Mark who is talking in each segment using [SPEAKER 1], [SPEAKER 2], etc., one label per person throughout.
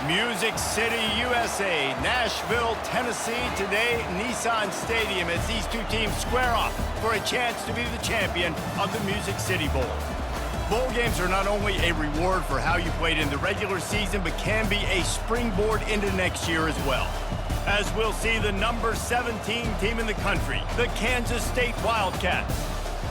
[SPEAKER 1] Music City, USA, Nashville, Tennessee, today, Nissan Stadium as these two teams square off for a chance to be the champion of the Music City Bowl. Bowl games are not only a reward for how you played in the regular season, but can be a springboard into next year as well. As we'll see the number 17 team in the country, the Kansas State Wildcats,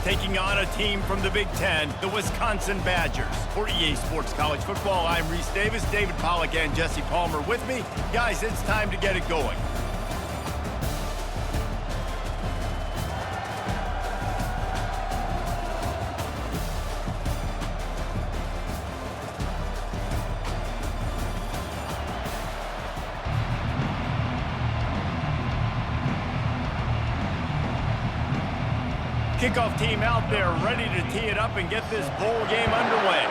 [SPEAKER 1] taking on a team from the Big Ten, the Wisconsin Badgers. For EA Sports College Football, I'm Reese Davis, David Pollack, and Jesse Palmer with me. Guys, it's time to get it going. Kickoff team out there ready to tee it up and get this bowl game underway.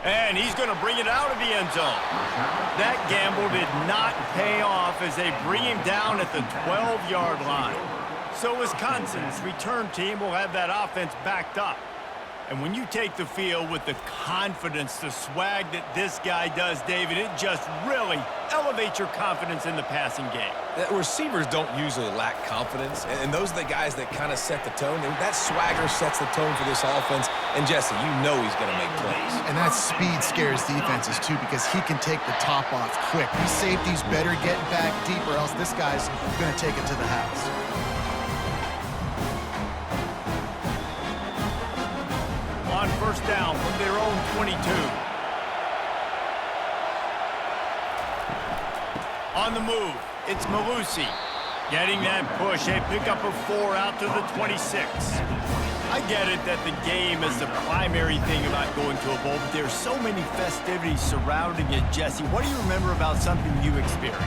[SPEAKER 1] And he's going to bring it out of the end zone. That gamble did not pay off as they bring him down at the 12-yard line. So Wisconsin's return team will have that offense backed up. And when you take the field with the confidence, the swag that this guy does, David, it just really elevates your confidence in the passing game.
[SPEAKER 2] Receivers don't usually lack confidence, and those are the guys that kind of set the tone. And that swagger sets the tone for this offense. And, Jesse, you know he's going to make plays.
[SPEAKER 3] And that speed scares defenses, too, because he can take the top off quick. These safeties better get back deep, or else this guy's going to take it to the house.
[SPEAKER 1] On first down from their own 22. On the move, it's Malusi. Getting that push, a pickup of 4 out to the 26. I get it that the game is the primary thing about going to a bowl, but there's so many festivities surrounding it, Jesse. What do you remember about something you experienced?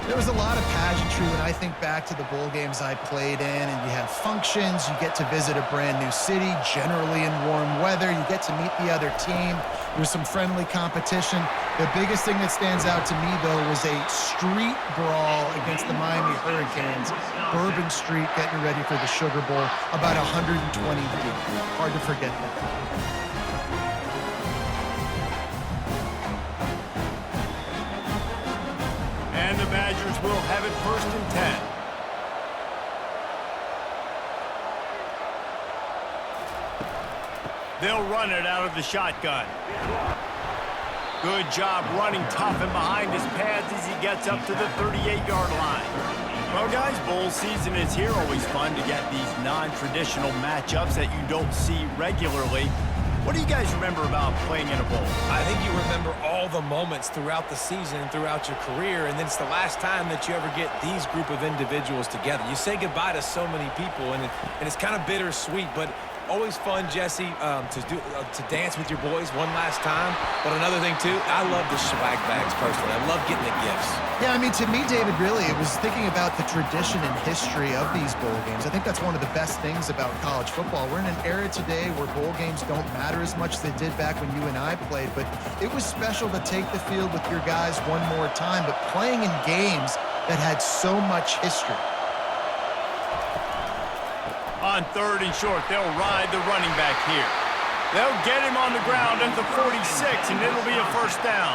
[SPEAKER 3] There was a lot of pageantry when I think back to the bowl games I played in, and you have functions, you get to visit a brand new city, generally in warm weather, you get to meet the other team. There was some friendly competition. The biggest thing that stands out to me, though, was a street brawl against the Miami Hurricanes. Bourbon Street getting ready for the Sugar Bowl, about 120 deep. Hard to forget that.
[SPEAKER 1] And the Badgers will have it 1st and 10. They'll run it out of the shotgun. Good job running tough and behind his pads as he gets up to the 38-yard line. Well, guys, bowl season is here. Always fun to get these non-traditional matchups that you don't see regularly. What do you guys remember about playing in a bowl?
[SPEAKER 2] I think you remember all the moments throughout the season and throughout your career, and then it's the last time that you ever get these group of individuals together. You say goodbye to so many people, and it's kind of bittersweet, but always fun, Jesse, to dance with your boys one last time. But another thing, too, I love the swag bags personally. I love getting the gifts.
[SPEAKER 3] Yeah, I mean, to me, David, really, it was thinking about the tradition and history of these bowl games. I think that's one of the best things about college football. We're in an era today where bowl games don't matter as much as they did back when you and I played, but it was special to take the field with your guys one more time, but playing in games that had so much history.
[SPEAKER 1] On 3rd and short, they'll ride the running back here. They'll get him on the ground at the 46, and it'll be a 1st down.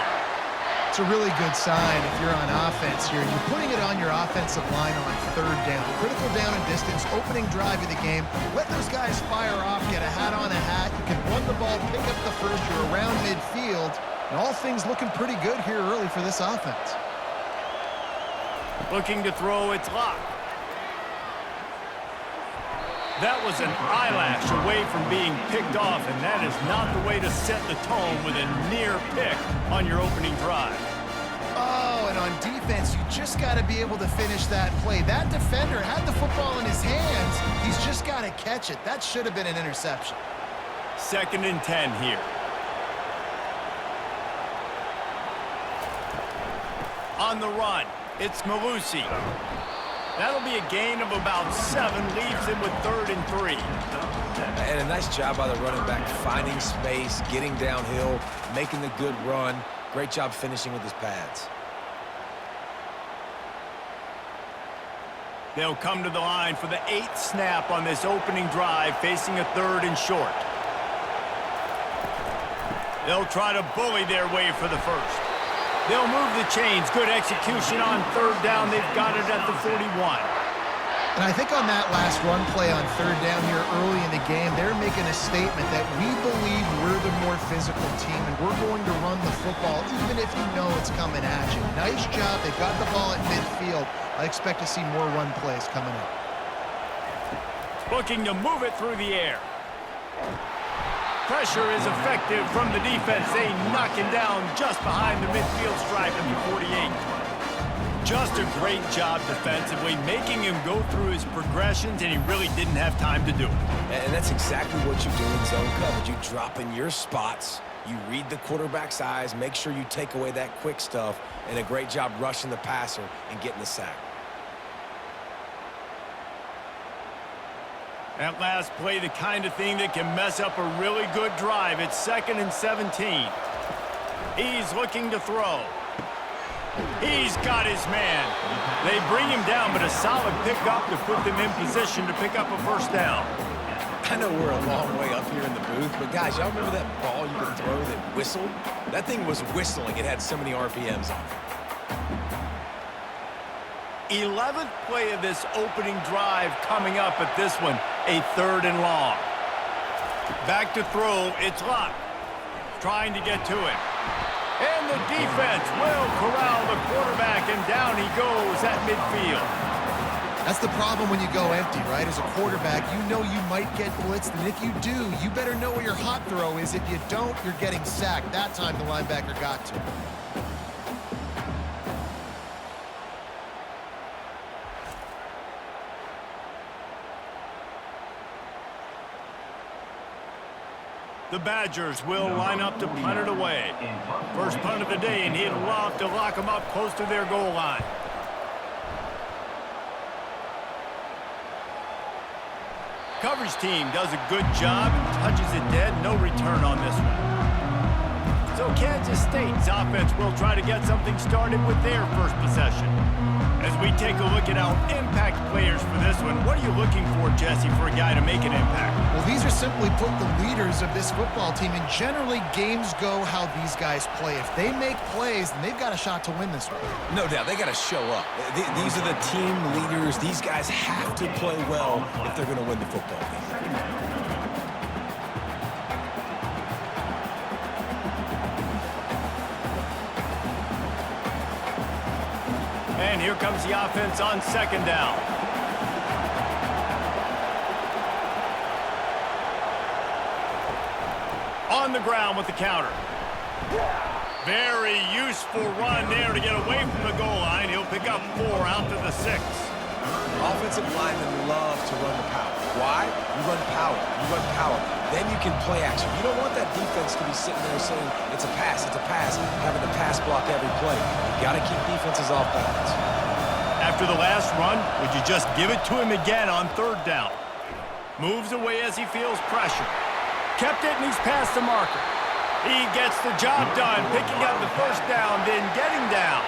[SPEAKER 3] It's a really good sign if you're on offense here. You're putting it on your offensive line on 3rd down. Critical down and distance, opening drive of the game. Let those guys fire off, get a hat on a hat. You can run the ball, pick up the first. You're around midfield. And all things looking pretty good here early for this offense.
[SPEAKER 1] Looking to throw, it's locked. That was an eyelash away from being picked off, and that is not the way to set the tone with a near pick on your opening drive.
[SPEAKER 3] Oh, and on defense, you just got to be able to finish that play. That defender had the football in his hands. He's just got to catch it. That should have been an interception.
[SPEAKER 1] 2nd and 10 here. On the run, it's Malusi. That'll be a gain of about 7, leaves him with 3rd and 3.
[SPEAKER 2] And a nice job by the running back, finding space, getting downhill, making the good run. Great job finishing with his pads.
[SPEAKER 1] They'll come to the line for the 8th snap on this opening drive, facing a 3rd and short. They'll try to bully their way for the first. They'll move the chains. Good execution on third down. They've got it at the 41.
[SPEAKER 3] And I think on that last run play on third down here early in the game, they're making a statement that we believe we're the more physical team and we're going to run the football even if you know it's coming at you. Nice job. They got the ball at midfield. I expect to see more run plays coming up.
[SPEAKER 1] Looking to move it through the air. Pressure is effective from the defense. They knock him down just behind the midfield stripe at the 48. Just a great job defensively, making him go through his progressions, and he really didn't have time to do it.
[SPEAKER 2] And that's exactly what you do in zone coverage. You drop in your spots, you read the quarterback's eyes, make sure you take away that quick stuff, and a great job rushing the passer and getting the sack.
[SPEAKER 1] That last play, the kind of thing that can mess up a really good drive. It's 2nd and 17. He's looking to throw. He's got his man. They bring him down, but a solid pickup to put them in position to pick up a first down.
[SPEAKER 2] I know we're a long way up here in the booth, but guys, y'all remember that ball you could throw that whistled? That thing was whistling. It had so many RPMs on it.
[SPEAKER 1] 11th play of this opening drive coming up at this one, a 3rd and long. Back to throw, it's Locke. Trying to get to it. And the defense will corral the quarterback, and down he goes at midfield.
[SPEAKER 3] That's the problem when you go empty, right? As a quarterback, you know you might get blitzed, and if you do, you better know where your hot throw is. If you don't, you're getting sacked. That time the linebacker got to.
[SPEAKER 1] The Badgers will line up to punt it away. First punt of the day, and he'd love to lock them up close to their goal line. Coverage team does a good job, touches it dead, no return on this one. So Kansas State's offense will try to get something started with their first possession. As we take a look at our impact players for this one, what are you looking for, Jesse, for a guy to make an impact?
[SPEAKER 3] Well, these are simply put the leaders of this football team, and generally games go how these guys play. If they make plays, then they've got a shot to win this one.
[SPEAKER 2] No doubt, they got to show up. These are the team leaders. These guys have to play well if they're going to win the football game.
[SPEAKER 1] And here comes the offense on 2nd down. On the ground with the counter. Very useful run there to get away from the goal line. He'll pick up 4 out to the 6.
[SPEAKER 2] Offensive linemen love to run the power. Why? You run power. You run power. Then you can play action. You don't want that defense to be sitting there saying, it's a pass, having to pass block every play. You got to keep defenses off balance.
[SPEAKER 1] After the last run, would you just give it to him again on 3rd down? Moves away as he feels pressure. Kept it, and he's past the marker. He gets the job done, picking up the first down, then getting down.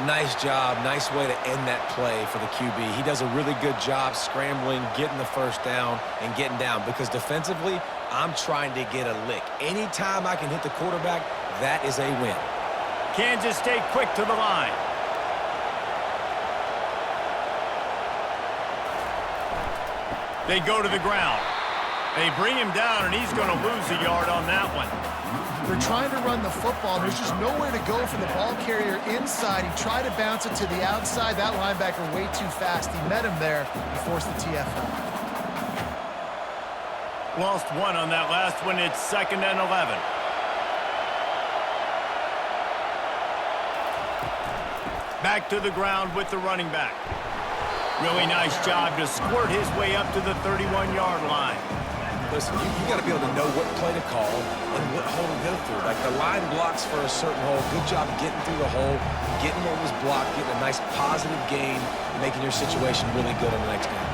[SPEAKER 2] Nice job. Nice way to end that play for the QB. He does a really good job scrambling, getting the first down, and getting down. Because defensively, I'm trying to get a lick. Anytime I can hit the quarterback, that is a win.
[SPEAKER 1] Kansas State quick to the line. They go to the ground. They bring him down, and he's going to lose a yard on that one.
[SPEAKER 3] They're trying to run the football. There's just nowhere to go for the ball carrier inside. He tried to bounce it to the outside. That linebacker way too fast. He met him there and forced the TFL.
[SPEAKER 1] Lost 1 on that last one. It's 2nd and 11. Back to the ground with the running back. Really nice job to squirt his way up to the 31-yard line.
[SPEAKER 2] Listen, you got to be able to know what play to call and what hole to go through. Like the line blocks for a certain hole. Good job getting through the hole, getting what was blocked, getting a nice positive gain, making your situation really good on the next game.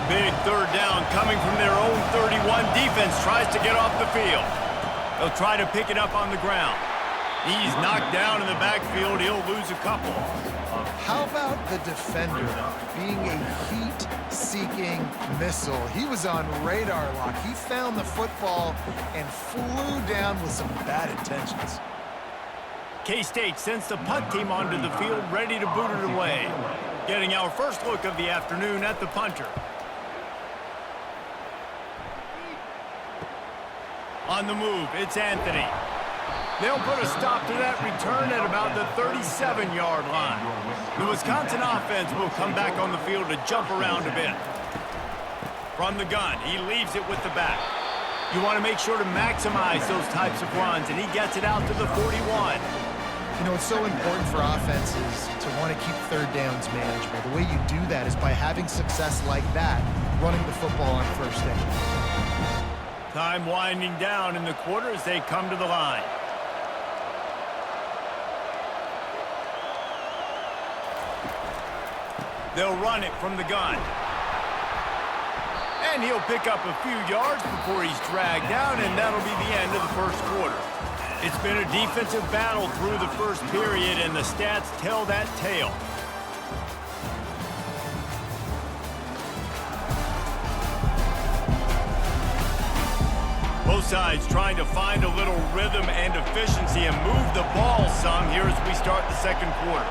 [SPEAKER 1] Big 3rd down coming from their own 31. Defense tries to get off the field. They'll try to pick it up on the ground. He's knocked down in the backfield. He'll lose a couple.
[SPEAKER 3] How about the defender being a heat-seeking missile? He was on radar lock. He found the football and flew down with some bad intentions.
[SPEAKER 1] K-State sends the punt team onto the field, ready to boot it away. Getting our first look of the afternoon at the punter. On the move, it's Anthony. They'll put a stop to that return at about the 37-yard line. The Wisconsin offense will come back on the field to jump around a bit. From the gun, he leaves it with the back. You want to make sure to maximize those types of runs, and he gets it out to the 41.
[SPEAKER 3] You know, it's so important for offenses to want to keep third downs manageable. The way you do that is by having success like that, running the football on first down.
[SPEAKER 1] Time winding down in the quarter as they come to the line. They'll run it from the gun. And he'll pick up a few yards before he's dragged down, and that'll be the end of the first quarter. It's been a defensive battle through the first period, and the stats tell that tale. Both sides trying to find a little rhythm and efficiency and move the ball some here as we start the second quarter.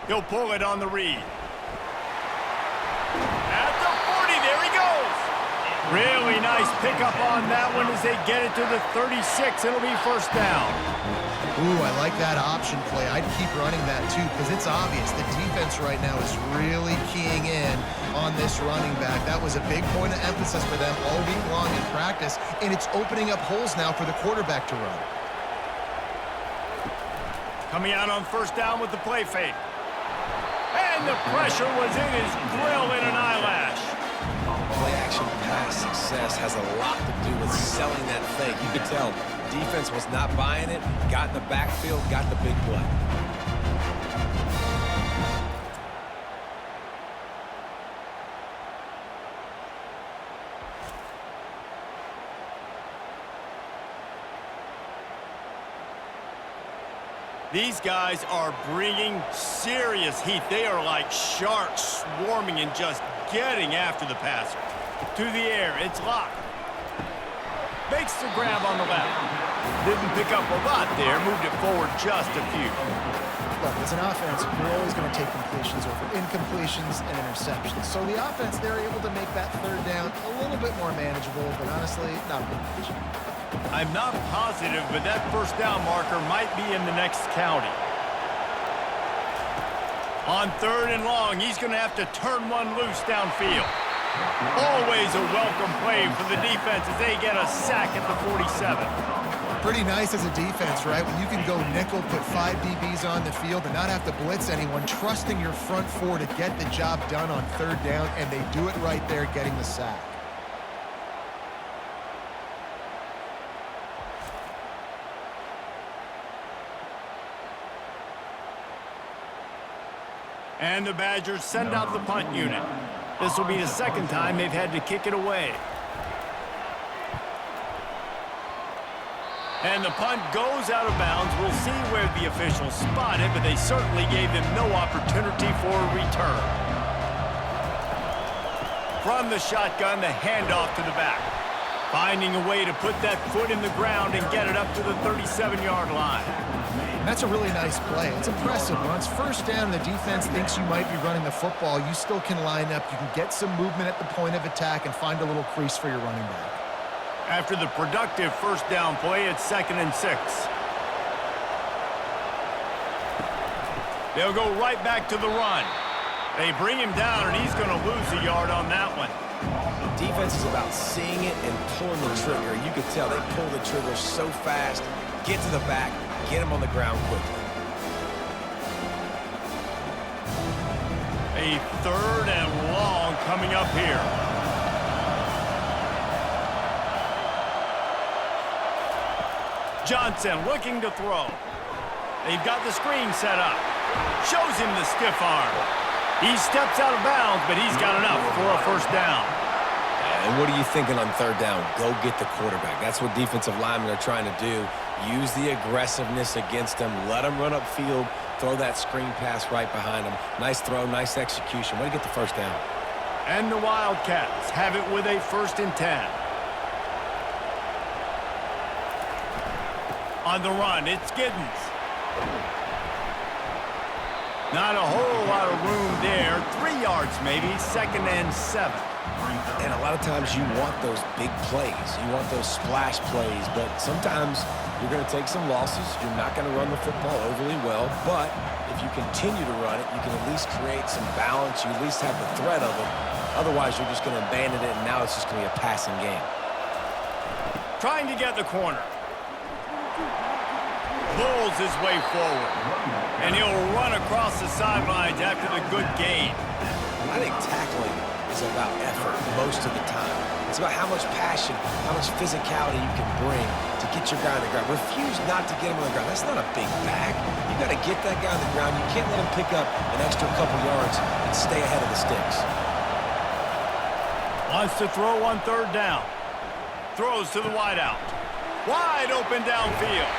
[SPEAKER 1] He'll pull it on the read. At the 40, there he goes. Really nice pickup on that one as they get it to the 36. It'll be first down.
[SPEAKER 3] Ooh, I like that option play. I'd keep running that too because it's obvious the defense right now is really keying in on this running back. That was a big point of emphasis for them all week long in practice, and it's opening up holes now for the quarterback to run.
[SPEAKER 1] Coming out on first down with the play fake. And the pressure was in his grill in an eyelash.
[SPEAKER 2] Play-action pass success has a lot to do with selling that fake. You could tell defense was not buying it, got in the backfield, got the big play.
[SPEAKER 1] These guys are bringing serious heat. They are like sharks swarming and just getting after the passer. To the air, it's locked. Makes the grab on the left. Didn't pick up a lot there, moved it forward just a few.
[SPEAKER 3] Look, as an offense, you're always going to take completions over incompletions and interceptions. So the offense, they're able to make that third down a little bit more manageable, but honestly, not very much.
[SPEAKER 1] I'm not positive, but that first down marker might be in the next county. On third and long, he's going to have to turn one loose downfield. Always a welcome play for the defense as they get a sack at the 47.
[SPEAKER 3] Pretty nice as a defense, right? When you can go nickel, put 5 DBs on the field and not have to blitz anyone, trusting your front four to get the job done on third down, and they do it right there, getting the sack.
[SPEAKER 1] And the Badgers send out the punt unit. This will be the second time they've had to kick it away. And the punt goes out of bounds. We'll see where the officials spot it, but they certainly gave him no opportunity for a return. From the shotgun, the handoff to the back. Finding a way to put that foot in the ground and get it up to the 37-yard line.
[SPEAKER 3] That's a really nice play. It's impressive. Once first down, the defense thinks you might be running the football. You still can line up. You can get some movement at the point of attack and find a little crease for your running back.
[SPEAKER 1] After the productive first down play, it's 2nd and 6. They'll go right back to the run. They bring him down, and he's going to lose a yard on that one.
[SPEAKER 2] Defense is about seeing it and pulling the trigger. You can tell they pull the trigger so fast, get to the back, get him on the ground quickly.
[SPEAKER 1] A 3rd and long coming up here. Johnson looking to throw. They've got the screen set up. Shows him the stiff arm. He steps out of bounds, but he's got enough for a first down.
[SPEAKER 2] And what are you thinking on third down? Go get the quarterback. That's what defensive linemen are trying to do. Use the aggressiveness against them. Let them run upfield. Throw that screen pass right behind them. Nice throw, nice execution. Way to get the first down.
[SPEAKER 1] And the Wildcats have it with a 1st and 10. On the run, it's Giddens. Not a whole lot of room there. 3 yards maybe, 2nd and 7.
[SPEAKER 2] And a lot of times you want those big plays. You want those splash plays, but sometimes you're going to take some losses. You're not going to run the football overly well, but if you continue to run it, you can at least create some balance. You at least have the threat of it. Otherwise, you're just going to abandon it, and now it's just going to be a passing game.
[SPEAKER 1] Trying to get the corner. Pulls his way forward. And he'll run across the sidelines after the good gain.
[SPEAKER 2] I think tackling is about effort most of the time. It's about how much passion, how much physicality you can bring to get your guy on the ground. Refuse not to get him on the ground. That's not a big bag. You got to get that guy on the ground. You can't let him pick up an extra couple yards and stay ahead of the sticks.
[SPEAKER 1] Wants to throw on 3rd down. Throws to the wideout. Wide open downfield.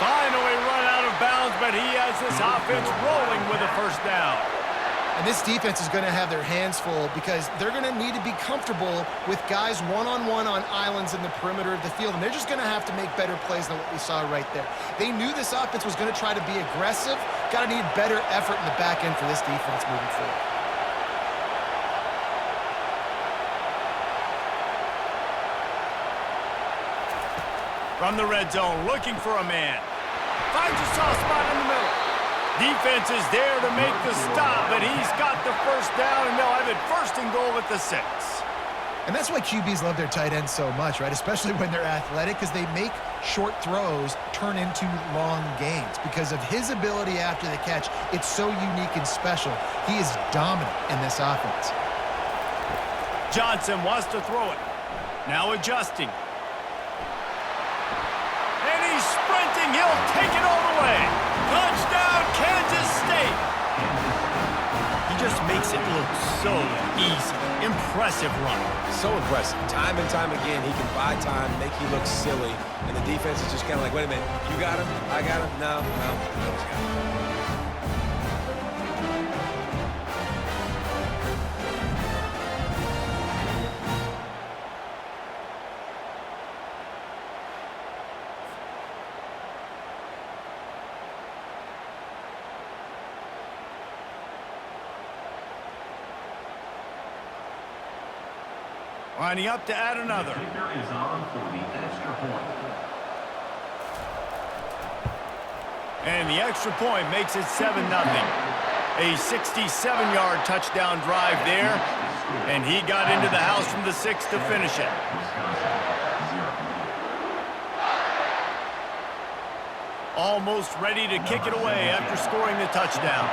[SPEAKER 1] Finally run out of bounds, but he has this offense rolling with a 1st down.
[SPEAKER 3] And this defense is going to have their hands full because they're going to need to be comfortable with guys one-on-one on islands in the perimeter of the field, and they're just going to have to make better plays than what we saw right there. They knew this offense was going to try to be aggressive. Got to need better effort in the back end for this defense moving forward.
[SPEAKER 1] From the red zone, looking for a man. Finds a soft spot in the middle. Defense is there to make the stop, but he's got the 1st down, and they'll have it 1st and goal at the 6.
[SPEAKER 3] And that's why QBs love their tight ends so much, right? Especially when they're athletic, because they make short throws turn into long gains. Because of his ability after the catch, it's so unique and special. He is dominant in this offense.
[SPEAKER 1] Johnson wants to throw it. Now adjusting. And he's sprinting. He'll take it all the way. Touchdown, Kansas State. He just makes it look so easy. Impressive run.
[SPEAKER 2] So impressive. Time and time again, he can buy time, make you look silly, and the defense is just kind of like, wait a minute, you got him? I got him? No, he's got him.
[SPEAKER 1] Lining up to add another. And the extra point makes it 7-0. A 67-yard touchdown drive there. And he got into the house from the 6 to finish it. Almost ready to kick it away after scoring the touchdown.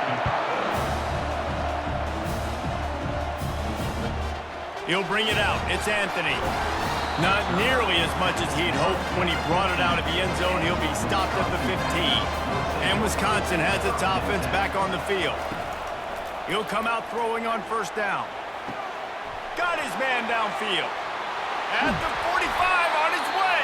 [SPEAKER 1] He'll bring it out. It's Anthony. Not nearly as much as he'd hoped when he brought it out of the end zone. He'll be stopped at the 15. And Wisconsin has its offense back on the field. He'll come out throwing on 1st down. Got his man downfield. At the 45, on his way.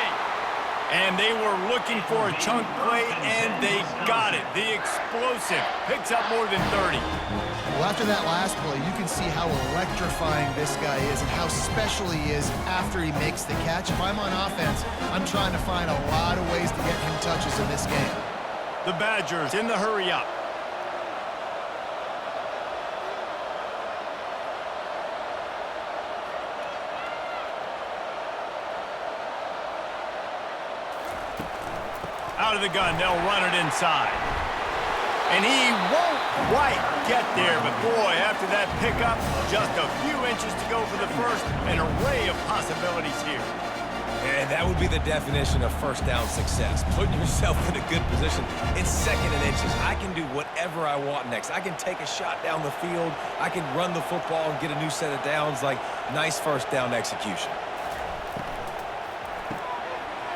[SPEAKER 1] And they were looking for a chunk play, and they got it. The explosive picks up more than 30.
[SPEAKER 3] Well, after that last play, you can see how electrifying this guy is and how special he is after he makes the catch. If I'm on offense, I'm trying to find a lot of ways to get him touches in this game.
[SPEAKER 1] The Badgers in the hurry up. Out of the gun, they'll run it inside. And he won't quite get there, but boy, after that pickup, just a few inches to go for the 1st, an array of possibilities here.
[SPEAKER 2] And that would be the definition of 1st down success. Putting yourself in a good position. It's 2nd and inches. I can do whatever I want next. I can take a shot down the field. I can run the football and get a new set of downs. Like, nice 1st down execution.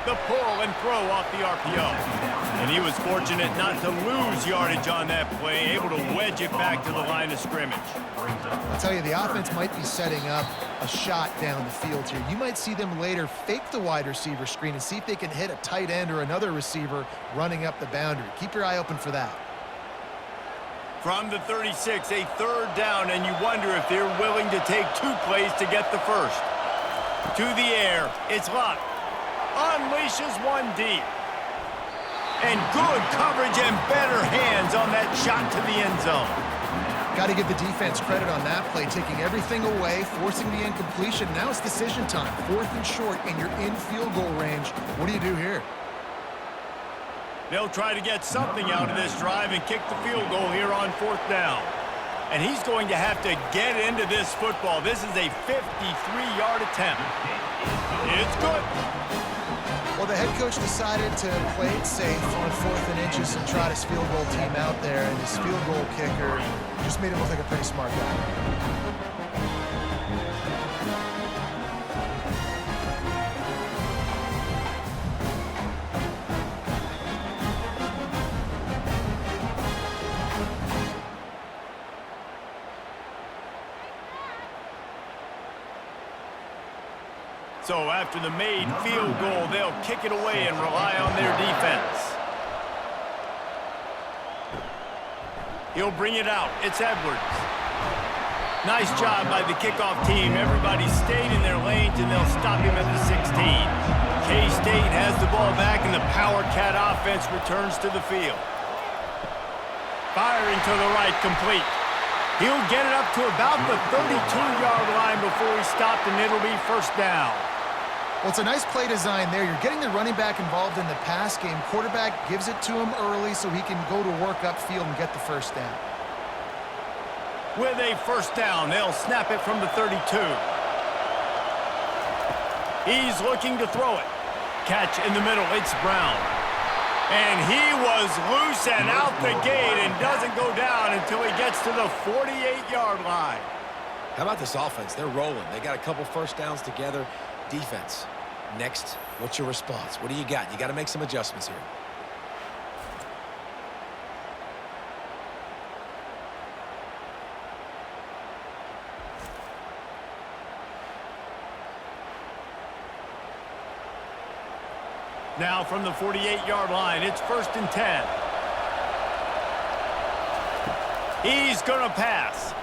[SPEAKER 1] The pull and throw off the RPO. And he was fortunate not to lose yardage on that play, able to wedge it back to the line of scrimmage.
[SPEAKER 3] I'll tell you, the offense might be setting up a shot down the field here. You might see them later fake the wide receiver screen and see if they can hit a tight end or another receiver running up the boundary. Keep your eye open for that.
[SPEAKER 1] From the 36, a third down, and you wonder if they're willing to take 2 plays to get the first. To the air, it's Luck. Unleashes one deep. And good coverage and better hands on that shot to the end zone.
[SPEAKER 3] Got to give the defense credit on that play, taking everything away, forcing the incompletion. Now it's decision time. 4th and short, and you're in field goal range. What do you do here?
[SPEAKER 1] They'll try to get something out of this drive and kick the field goal here on 4th down. And he's going to have to get into this football. This is a 53-yard attempt. It's good.
[SPEAKER 3] Well, the head coach decided to play it safe on 4th and inches and trot his field goal team out there, and his field goal kicker just made him look like a pretty smart guy.
[SPEAKER 1] So after the made field goal, they'll kick it away and rely on their defense. He'll bring it out. It's Edwards. Nice job by the kickoff team. Everybody stayed in their lanes, and they'll stop him at the 16. K-State has the ball back, and the Power Cat offense returns to the field. Firing to the right, complete. He'll get it up to about the 32-yard line before he stopped, and it'll be first down.
[SPEAKER 3] Well, it's a nice play design there. You're getting the running back involved in the pass game. Quarterback gives it to him early so he can go to work upfield and get the first down.
[SPEAKER 1] With a first down, they'll snap it from the 32. He's looking to throw it. Catch in the middle, it's Brown. And he was loose and out the gate and doesn't go down until he gets to the 48-yard line.
[SPEAKER 2] How about this offense? They're rolling. They got a couple first downs together. Defense. Next, what's your response? What do you got? You got to make some adjustments here.
[SPEAKER 1] Now from the 48-yard line, it's 1st and 10. He's going to pass.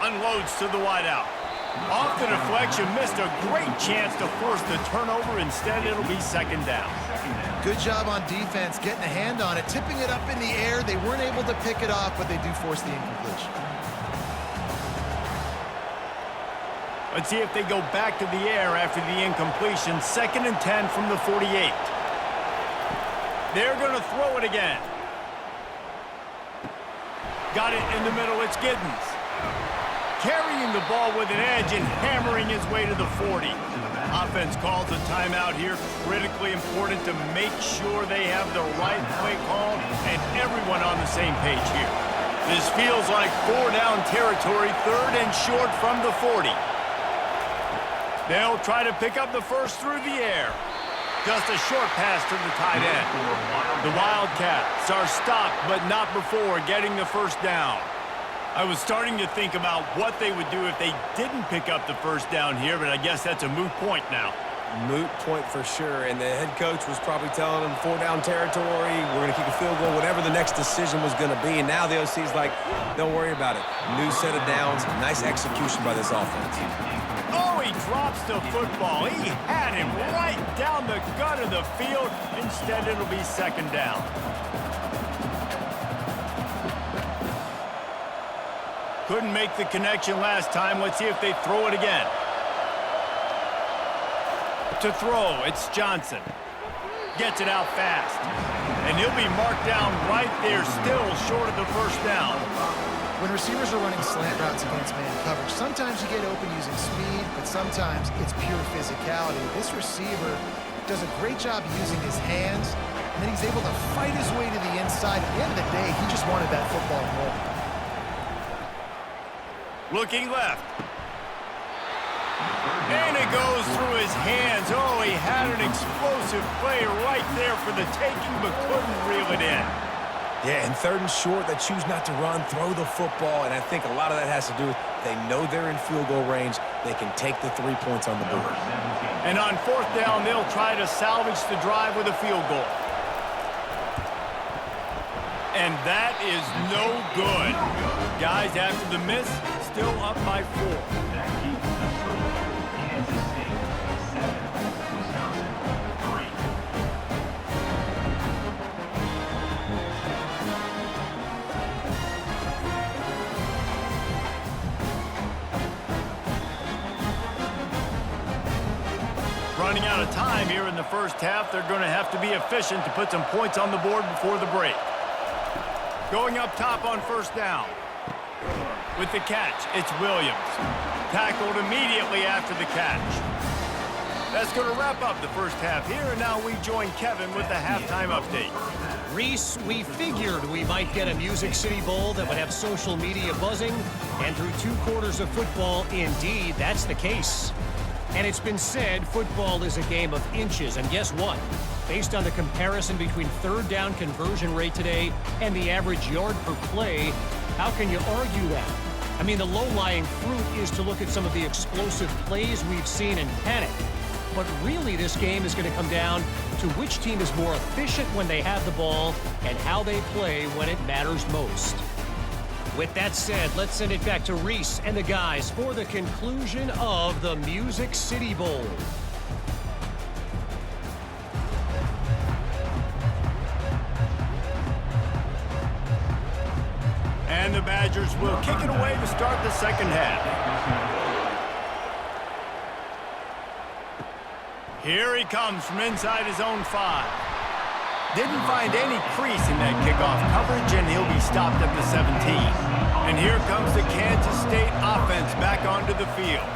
[SPEAKER 1] Unloads to the wideout. Off the deflection, missed a great chance to force the turnover. Instead, it'll be 2nd down.
[SPEAKER 3] Good job on defense, getting a hand on it, tipping it up in the air. They weren't able to pick it off, but they do force the incompletion.
[SPEAKER 1] Let's see if they go back to the air after the incompletion. 2nd and 10 from the 48. They're going to throw it again. Got it in the middle. It's Giddens. Carrying the ball with an edge and hammering his way to the 40. Offense calls a timeout here. Critically important to make sure they have the right play call and everyone on the same page here. This feels like 4-down territory, 3rd and short from the 40. They'll try to pick up the first through the air. Just a short pass to the tight end. The Wildcats are stopped, but not before getting the first down. I was starting to think about what they would do if they didn't pick up the first down here, but I guess that's a moot point now.
[SPEAKER 2] Moot point for sure, and the head coach was probably telling them 4-down territory, we're going to kick a field goal, whatever the next decision was going to be, and now the OC's like, don't worry about it. New set of downs, nice execution by this offense.
[SPEAKER 1] Oh, he drops the football. He had him right down the gut of the field. Instead, it'll be 2nd down. Couldn't make the connection last time. Let's see if they throw it again. To throw, it's Johnson. Gets it out fast. And he'll be marked down right there, still short of the first down.
[SPEAKER 3] When receivers are running slant routes against man coverage, sometimes you get open using speed, but sometimes it's pure physicality. This receiver does a great job using his hands, and then he's able to fight his way to the inside. At the end of the day, he just wanted that football roll.
[SPEAKER 1] Looking left. And it goes through his hands. Oh, he had an explosive explosive play right there for the taking, but couldn't reel it in.
[SPEAKER 2] Yeah, and 3rd and short, they choose not to run, throw the football, and I think a lot of that has to do with they know they're in field goal range. They can take the 3 points on the board.
[SPEAKER 1] And on 4th down, they'll try to salvage the drive with a field goal. And that is no good. Guys, after the miss, still up by 4. Running out of time here in the first half. They're going to have to be efficient to put some points on the board before the break. Going up top on 1st down. With the catch, it's Williams. Tackled immediately after the catch. That's going to wrap up the first half here, and now we join Kevin with the halftime update.
[SPEAKER 4] Reese, we figured we might get a Music City Bowl that would have social media buzzing, and through 2 quarters of football, indeed, that's the case. And it's been said football is a game of inches, and guess what? Based on the comparison between 3rd down conversion rate today and the average yard per play, how can you argue that? I mean, the low-lying fruit is to look at some of the explosive plays we've seen and panic. But really, this game is going to come down to which team is more efficient when they have the ball and how they play when it matters most. With that said, let's send it back to Reese and the guys for the conclusion of the Music City Bowl.
[SPEAKER 1] And the Badgers will kick it away to start the second half. Here he comes from inside his own 5. Didn't find any crease in that kickoff coverage, and he'll be stopped at the 17. And here comes the Kansas State offense back onto the field.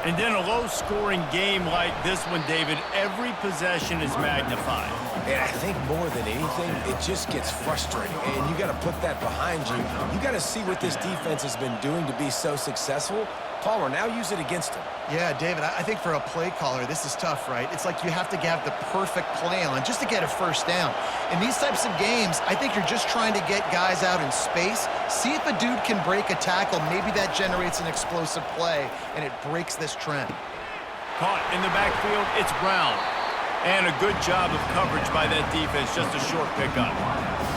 [SPEAKER 1] And in a low-scoring game like this one, David, every possession is magnified.
[SPEAKER 2] And I think more than anything, it just gets frustrating. And you got to put that behind you. You got to see what this defense has been doing to be so successful. Palmer, now use it against him.
[SPEAKER 3] Yeah, David, I think for a play caller, this is tough, right? It's like you have to have the perfect play on just to get a 1st down. In these types of games, I think you're just trying to get guys out in space, see if a dude can break a tackle. Maybe that generates an explosive play, and it breaks this trend.
[SPEAKER 1] Caught in the backfield, it's Brown. And a good job of coverage by that defense, just a short pickup.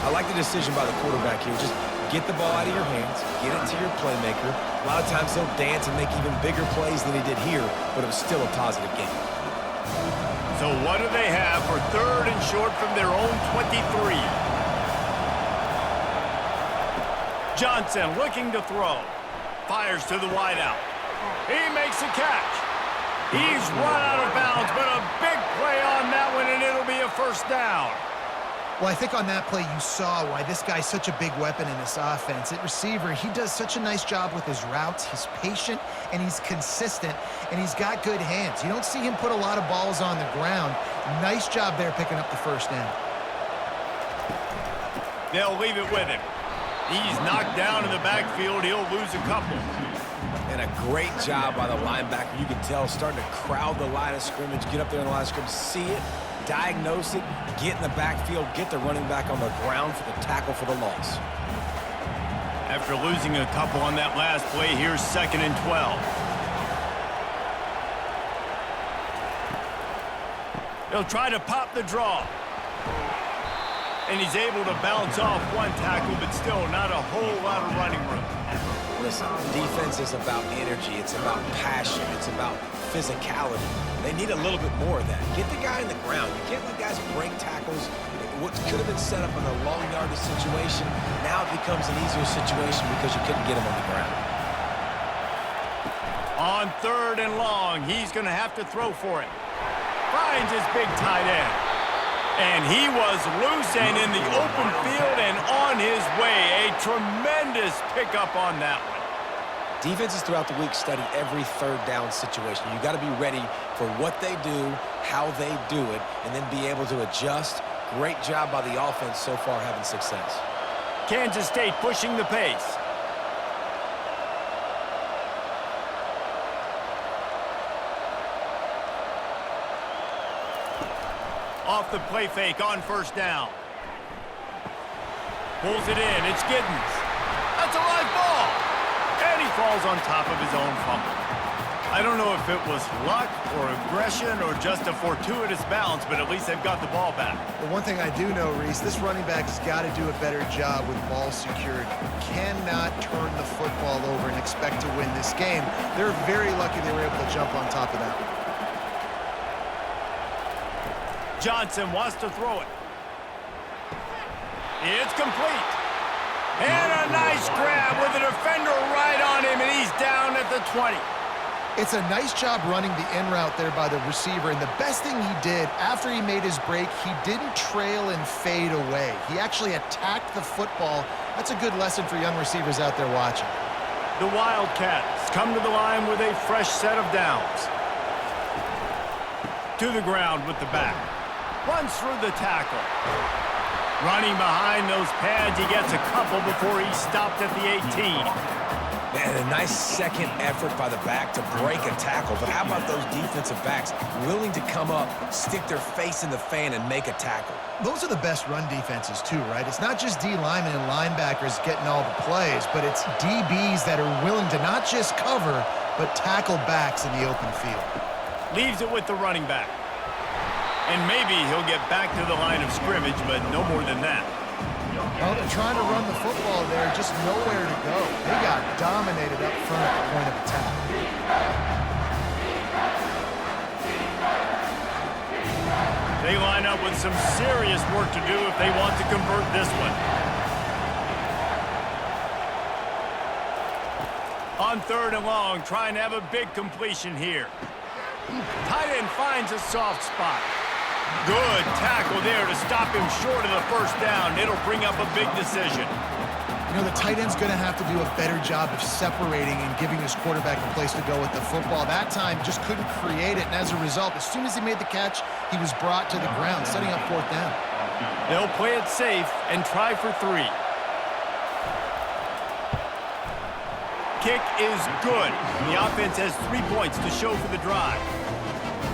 [SPEAKER 2] I like the decision by the quarterback here. Just get the ball out of your hands, get it to your playmaker. A lot of times he'll dance and make even bigger plays than he did here, but it was still a positive game.
[SPEAKER 1] So what do they have for 3rd and short from their own 23? Johnson looking to throw. Fires to the wideout. He makes a catch. He's run out of bounds, but a big play on that one, and it'll be a 1st down.
[SPEAKER 3] Well, I think on that play you saw why this guy's such a big weapon in this offense. At receiver, he does such a nice job with his routes. He's patient, and he's consistent, and he's got good hands. You don't see him put a lot of balls on the ground. Nice job there picking up the 1st down.
[SPEAKER 1] They'll leave it with him. He's knocked down in the backfield. He'll lose a couple.
[SPEAKER 2] And a great job by the linebacker. You can tell starting to crowd the line of scrimmage, get up there in the line of scrimmage, see it, diagnose it, get in the backfield, get the running back on the ground for the tackle for the loss.
[SPEAKER 1] After losing a couple on that last play, here's 2nd and 12. He'll try to pop the draw. And he's able to bounce off one tackle, but still not a whole lot of running room.
[SPEAKER 2] Listen, defense is about energy. It's about passion. It's about physicality. They need a little bit more of that. Get the guy in the ground. You can't let guys break tackles. What could have been set up in a long yardage situation, now it becomes an easier situation because you couldn't get him on the ground.
[SPEAKER 1] On 3rd and long, he's going to have to throw for it. Finds his big tight end. And he was loose and in the open field and on his way. A tremendous pickup on that one.
[SPEAKER 2] Defenses throughout the week study every 3rd down situation. You got to be ready for what they do, how they do it, and then be able to adjust. Great job by the offense so far having success.
[SPEAKER 1] Kansas State pushing the pace. Off the play fake on first down. Pulls it in. It's Giddens. That's a live ball. And he falls on top of his own fumble. I don't know if it was luck or aggression or just a fortuitous bounce, but at least they've got the ball back.
[SPEAKER 3] But one thing I do know, Reese, this running back has got to do a better job with ball security. Cannot turn the football over and expect to win this game. They're very lucky they were able to jump on top of that one.
[SPEAKER 1] Johnson wants to throw it. It's complete. And a nice grab with a defender right on him, and he's down at the 20.
[SPEAKER 3] It's a nice job running the in route there by the receiver, and the best thing he did after he made his break, he didn't trail and fade away. He actually attacked the football. That's a good lesson for young receivers out there watching.
[SPEAKER 1] The Wildcats come to the line with a fresh set of downs. To the ground with the back. Runs through the tackle. Running behind those pads, he gets a couple before he stopped at the 18.
[SPEAKER 2] And a nice second effort by the back to break a tackle. But how about those defensive backs willing to come up, stick their face in the fan, and make a tackle?
[SPEAKER 3] Those are the best run defenses too, right? It's not just D linemen and linebackers getting all the plays, but it's DBs that are willing to not just cover, but tackle backs in the open field.
[SPEAKER 1] Leaves it with the running back. And maybe he'll get back to the line of scrimmage, but no more than that.
[SPEAKER 3] Well, they're trying to run the football there, just nowhere to go. They got dominated up front at the point of attack.
[SPEAKER 1] They line up with some serious work to do if they want to convert this one. On 3rd and long, trying to have a big completion here. Tight end finds a soft spot. Good tackle there to stop him short of the first down. It'll bring up a big decision.
[SPEAKER 3] You know, the tight end's going to have to do a better job of separating and giving his quarterback a place to go with the football. That time, just couldn't create it, and as a result, as soon as he made the catch, he was brought to the ground, setting up 4th down.
[SPEAKER 1] They'll play it safe and try for 3. Kick is good. The offense has 3 points to show for the drive.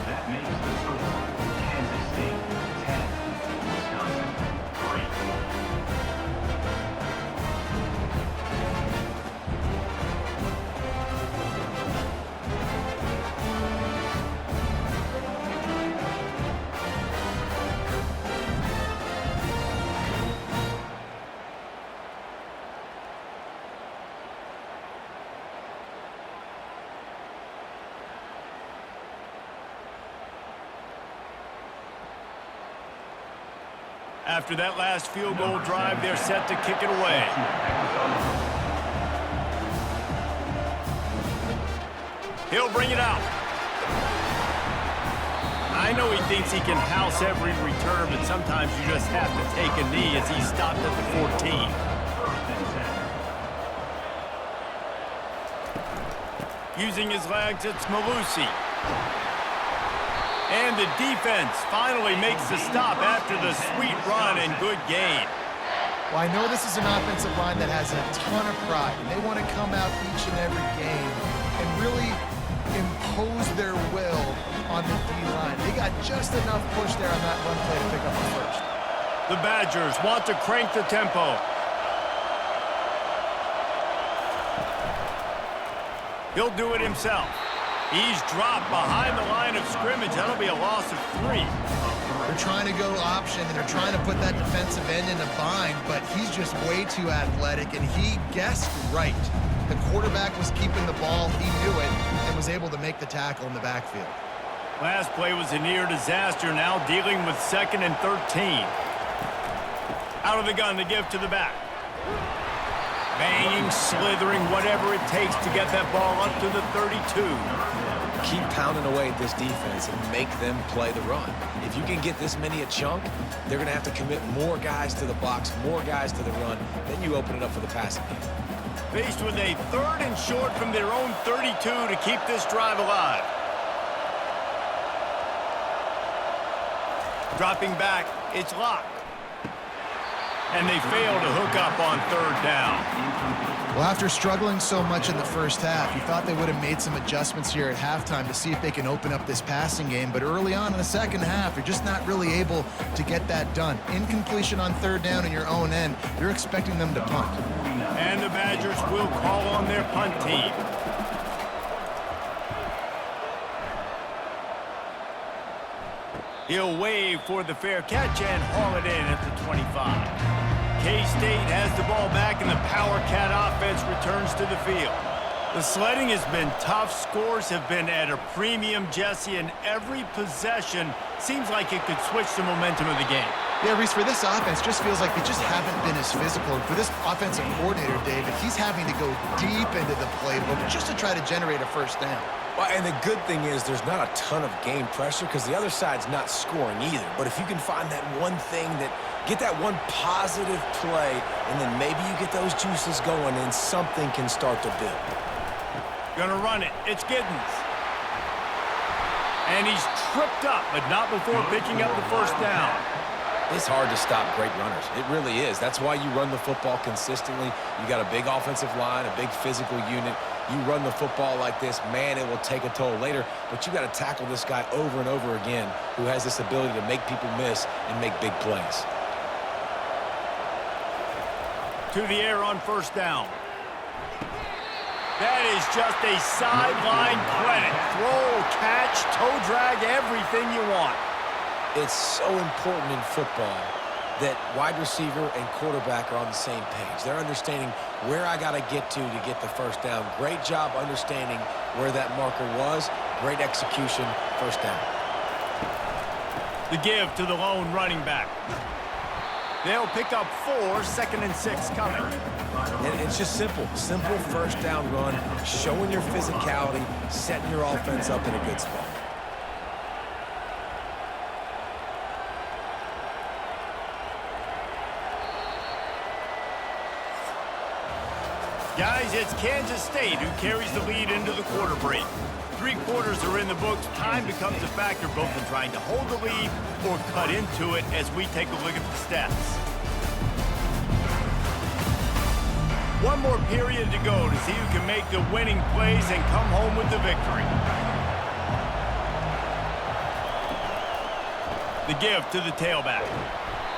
[SPEAKER 5] That makes the total Kansas State 10, Wisconsin 3.
[SPEAKER 1] After that last field goal drive, they're set to kick it away. He'll bring it out. I know he thinks he can house every return, but sometimes you just have to take a knee as he stopped at the 14. Using his legs, it's Malusi. And the defense finally makes the stop after the sweet run and good gain.
[SPEAKER 3] Well, I know this is an offensive line that has a ton of pride, and they want to come out each and every game and really impose their will on the D-line. They got just enough push there on that run play to pick up the first.
[SPEAKER 1] The Badgers want to crank the tempo. He'll do it himself. He's dropped behind the line of scrimmage. That'll be a loss of 3.
[SPEAKER 3] They're trying to go option, and they're trying to put that defensive end in a bind, but he's just way too athletic, and he guessed right. The quarterback was keeping the ball. He knew it and was able to make the tackle in the backfield.
[SPEAKER 1] Last play was a near disaster, now dealing with 2nd and 13. Out of the gun to give to the back. Banging, slithering, whatever it takes to get that ball up to the 32.
[SPEAKER 2] Keep pounding away at this defense and make them play the run. If you can get this many a chunk, they're going to have to commit more guys to the box, more guys to the run. Then you open it up for the passing game.
[SPEAKER 1] Faced with a 3rd and short from their own 32 to keep this drive alive. Dropping back, it's locked. And they fail to hook up on 3rd down.
[SPEAKER 3] Well, after struggling so much in the first half, you thought they would have made some adjustments here at halftime to see if they can open up this passing game. But early on in the second half, you're just not really able to get that done. Incompletion on third down in your own end, you're expecting them to punt.
[SPEAKER 1] And the Badgers will call on their punt team. He'll wave for the fair catch and haul it in at the 25. K-State has the ball back, and the Power Cat offense returns to the field. The sledding has been tough. Scores have been at a premium, Jesse, and every possession seems like it could switch the momentum of the game.
[SPEAKER 3] Yeah, Reese, for this offense, just feels like they just haven't been as physical. And for this offensive coordinator, David, he's having to go deep into the playbook just to try to generate a first down.
[SPEAKER 2] Well, and the good thing is there's not a ton of game pressure because the other side's not scoring either. But if you can find that one thing get that one positive play, and then maybe you get those juices going and something can start to build.
[SPEAKER 1] Gonna run it. It's Giddens. And he's tripped up, but not before picking up the first down.
[SPEAKER 2] It's hard to stop great runners. It really is. That's why you run the football consistently. You got a big offensive line, a big physical unit. You run the football like this, man, it will take a toll later. But you got to tackle this guy over and over again who has this ability to make people miss and make big plays.
[SPEAKER 1] To the air on first down. That is just a sideline credit. Throw, catch, toe drag, everything you want.
[SPEAKER 2] It's so important in football that wide receiver and quarterback are on the same page. They're understanding where I got to get the first down. Great job understanding where that marker was. Great execution, first down.
[SPEAKER 1] The give to the lone running back. They'll pick up 4, 2nd and 6 coming.
[SPEAKER 2] And it's just simple first down run, showing your physicality, setting your offense up in a good spot.
[SPEAKER 1] Guys, it's Kansas State who carries the lead into the quarter break. 3 quarters are in the books. Time becomes a factor both in trying to hold the lead or cut into it as we take a look at the stats. 1 more period to go to see who can make the winning plays and come home with the victory. The give to the tailback.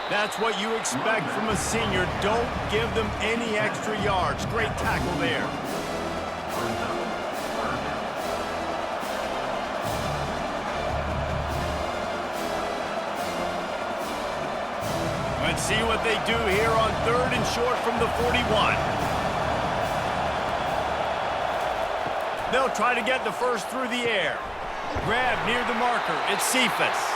[SPEAKER 1] That's what you expect from a senior. Don't give them any extra yards. Great tackle there. Let's see what they do here on 3rd and short from the 41. They'll try to get the first through the air. Grab near the marker. It's Cephas.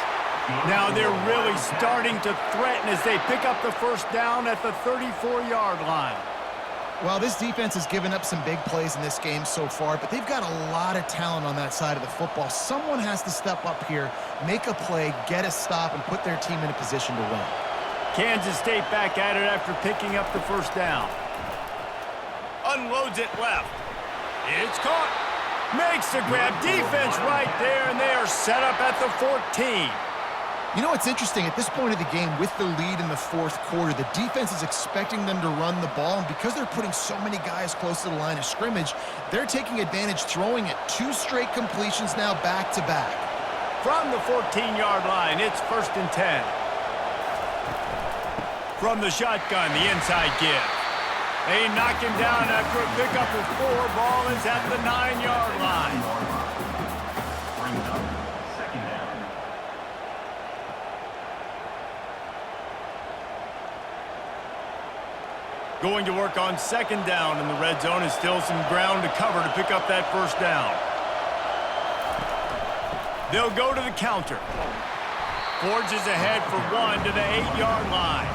[SPEAKER 1] Now they're really starting to threaten as they pick up the first down at the 34-yard line.
[SPEAKER 3] Well, this defense has given up some big plays in this game so far, but they've got a lot of talent on that side of the football. Someone has to step up here, make a play, get a stop, and put their team in a position to win.
[SPEAKER 1] Kansas State back at it after picking up the first down. Unloads it left. It's caught. Makes the grab. Defense right there, and they are set up at the 14.
[SPEAKER 3] You know what's interesting? At this point of the game, with the lead in the 4th quarter, the defense is expecting them to run the ball, and because they're putting so many guys close to the line of scrimmage, they're taking advantage, throwing it 2 straight completions now back-to-back.
[SPEAKER 1] From the 14-yard line, it's 1st and 10. From the shotgun, the inside give. They knock him down after a pickup of 4. Ball is at the 9-yard line.
[SPEAKER 5] Brings up 2nd down.
[SPEAKER 1] Going to work on 2nd down in the red zone, and still some ground to cover to pick up that first down. They'll go to the counter. Forges ahead for 1 to the 8-yard line.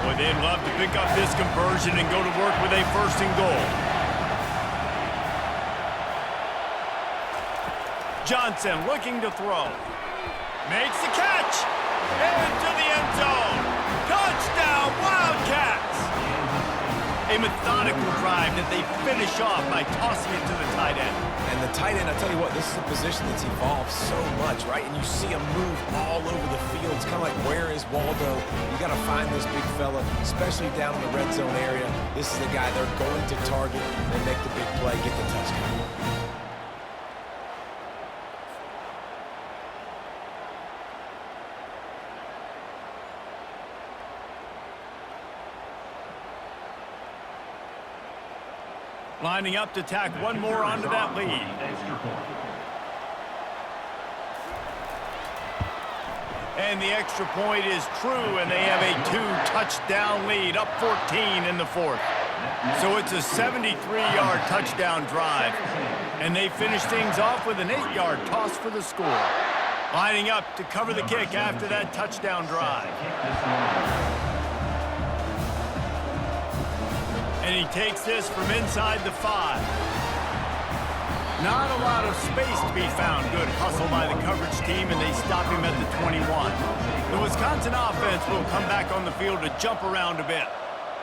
[SPEAKER 1] Boy, they'd love to pick up this conversion and go to work with a 1st and goal. Johnson looking to throw. Makes the catch. Into the end zone. Touchdown, Wildcats. A methodical drive that they finish off by tossing it to the tight end.
[SPEAKER 2] And the tight end, I'll tell you what, this is a position that's evolved so much, right? And you see him move all over the field. It's kind of like, where is Waldo? You got to find this big fella, especially down in the red zone area. This is the guy they're going to target and make the big play, get the touchdown.
[SPEAKER 1] Lining up to tack one more onto that lead. And the extra point is true, and they have a 2-touchdown lead, up 14 in the fourth. So it's a 73-yard touchdown drive. And they finish things off with an 8-yard toss for the score. Lining up to cover the kick after that touchdown drive. And he takes this from inside the 5. Not a lot of space to be found. Good hustle by the coverage team, and they stop him at the 21. The Wisconsin offense will come back on the field to jump around a bit.